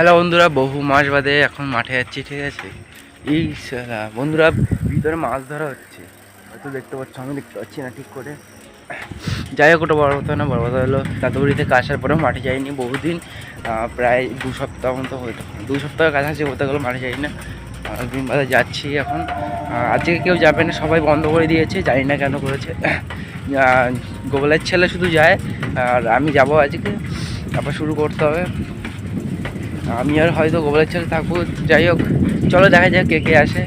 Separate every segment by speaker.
Speaker 1: Hello বন্ধুরা, বহু মাস বাদে এখন মাঠে যাচ্ছি, ঠিক আছে। এই সালা বন্ধুরা, ভিতরে মাছ ধরা হচ্ছে, হয়তো দেখতে পাচ্ছ, আমি দেখতে পাচ্ছি না ঠিক করে। যাই হোক, ওটা বড় কথা না, বড় কথা হলো দাদুবাড়ি থেকে আসার পরেও মাঠে যাইনি বহুদিন, প্রায় 2 সপ্তাহ মতো হতো, 2 সপ্তাহের কাছাকাছি হতে গেলো মাঠে যাই না। দিন বাদে যাচ্ছি এখন। আজকে কেউ যাবে না, সবাই বন্ধ করে দিয়েছে, জানি না কেন করেছে। গোপালের ছেলে শুধু যায়, আর আমি যাব আজকে, তারপর শুরু করতে হবে। আমি আর হয়তো গোপালের ছেলে থাকবো। যাই হোক, চলো দেখা যাক কে কে আসে।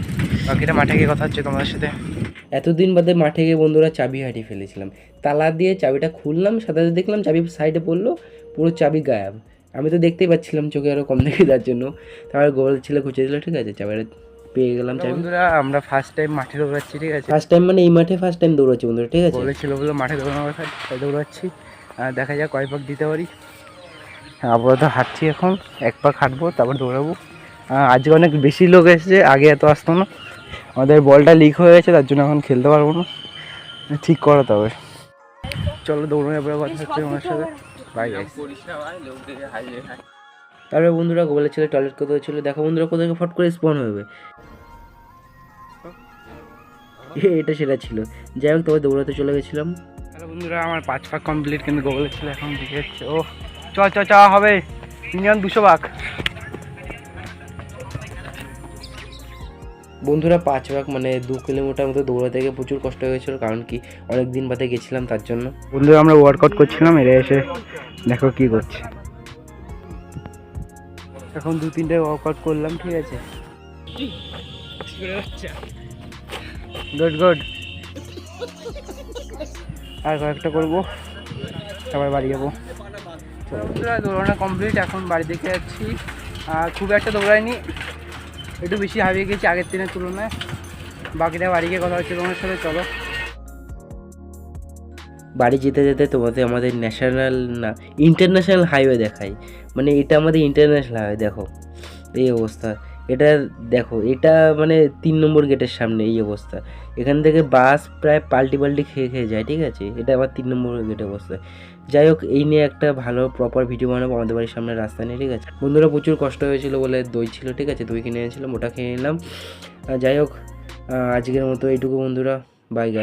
Speaker 1: বাকিটা মাঠে গিয়ে কথা হচ্ছে তোমাদের সাথে। এতদিন বাদে মাঠে গিয়ে বন্ধুরা চাবি হারিয়ে ফেলেছিলাম। তালা দিয়ে চাবিটা খুললাম, সাথে সাথে দেখলাম চাবি সাইডে পড়লো, পুরো চাবি গায়েব। আমি তো দেখতেই পাচ্ছিলাম, চোখে আরও কম দেখে যার জন্য। তারপরে গোপালের ছেলে খুঁজে দিল, ঠিক আছে, চাবিটা পেয়ে গেলাম। চাবি বন্ধুরা, আমরা ফার্স্ট টাইম মাঠে দৌড়াচ্ছি, ঠিক আছে। ফার্স্ট টাইম মানে এই মাঠে ফার্স্ট টাইম দৌড়াচ্ছি বন্ধুরা, ঠিক আছে। বলেছিল বলে মাঠে দৌড়ানোর কথা, দৌড়াচ্ছি। দেখা যাক কয় পাক দিতে পারি। আপাতত হাঁটছি এখন, 1 পাক হাঁটবো, তারপর দৌড়াবো। আজকে অনেক বেশি লোক এসেছে, আগে এত আসতো না। আমাদের বলটা লিক হয়ে গেছে, তার জন্য এখন খেলতে পারবো না, ঠিক করা তবে। চলো দৌড়ানোর পরে কথা হচ্ছে আমার সাথে। Bye guys. তারপরে বন্ধুরা, গোপালের ছেলে টয়লেট করতে হচ্ছিলো। দেখো বন্ধুরা, কোথায় ফট করে স্পন হবে, এটা সেটা ছিল। যাই হোক, তবে দৌড়াতে চলে গেছিলাম। হ্যালো বন্ধুরা, আমার 5 পাক কমপ্লিট, কিন্তু গোপালের ছেলে এখন দিকে যাচ্ছে। ও চ চ চ হবে, মিনিমাম 200 পাক। বন্ধুরা, 5 পাক মানে 2 কিলোমিটার মতো দৌড়াতে গিয়ে প্রচুর কষ্ট হয়ে গেছিলো, কারণ কি অনেক দিন বাদে গেছিলাম তার জন্য। বন্ধুরা, আমরা ওয়ার্কআউট করছিলাম, এরা এসে দেখো কি করছে। এখন 2-3টে ওয়ার্কআউট করলাম, ঠিক আছে। গুড গুড, আর কয়েকটা করবো, সবাই বাড়ি যাবো। বন্ধুরা, দৌড়ানো কমপ্লিট, এখন বাড়ি দেখে যাচ্ছি। খুব একটা দৌড়াইনি, একটু বেশি হারিয়ে গেছি আগের দিনের তুলনায়। বাকিটা বাড়ি গিয়ে কথা হচ্ছে তোমার সাথে, চলো। বাড়ি যেতে যেতে তোমাদের আমাদের ন্যাশনাল না ইন্টারন্যাশনাল হাইওয়ে দেখাই, মানে এটা আমাদের ইন্টারন্যাশনাল হাইওয়ে। দেখো এই অবস্থা, এটা দেখো, এটা মানে 3 নম্বর গেটের সামনে এই অবস্থা। এখান থেকে বাস প্রায় পাল্টি পাল্টি খেয়ে খেয়ে যায়, ঠিক আছে। এটা আবার 3 নম্বর গেটের অবস্থা। যাই হোক, এই নিয়ে একটা ভালো প্রপার ভিডিও বানাবো আমাদের বাড়ির সামনে রাস্তা নিয়ে, ঠিক আছে। বন্ধুরা, প্রচুর কষ্ট হয়েছিল বলে দই ছিল, ঠিক আছে, দই কিনে এনেছিলাম, ওটা খেয়ে নিলাম। যাই হোক, আজকের মতো এইটুকু বন্ধুরা, বাই।